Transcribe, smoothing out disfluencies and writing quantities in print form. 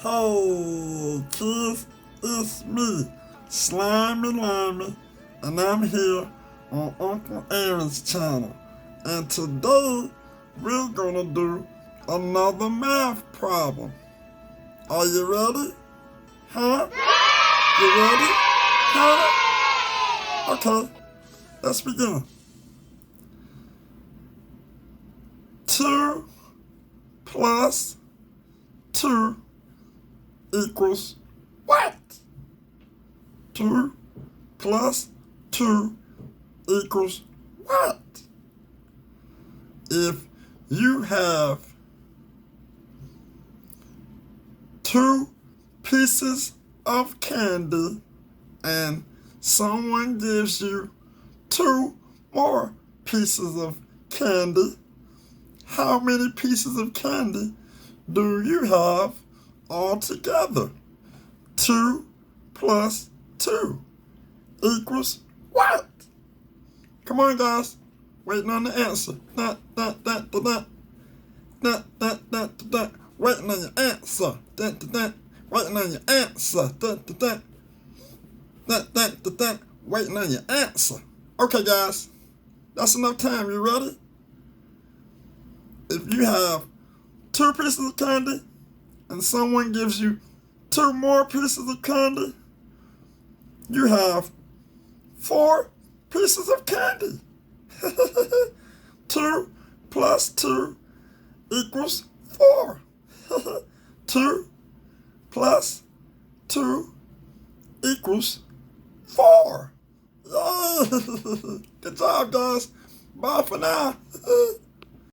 Hey kids, it's me, Slimey Limey, and I'm here on Uncle Aaron's channel. And today, we're gonna do another math problem. Are you ready? Huh? You ready? Huh? Okay, let's begin. 2 plus 2 equals what? 2 plus 2 equals what? If you have 2 pieces of candy and someone gives you 2 more pieces of candy, how many pieces of candy do you have altogether? 2 plus 2 equals what? Come on, guys. Waiting on the answer. Waiting on your answer. Waiting on your answer. Waiting on your answer. Okay, guys. That's enough time. You ready? If you have 2 pieces of candy and someone gives you 2 more pieces of candy, you have 4 pieces of candy. 2 plus 2 equals 4. 2 plus 2 equals 4. Yay! Good job, guys. Bye for now.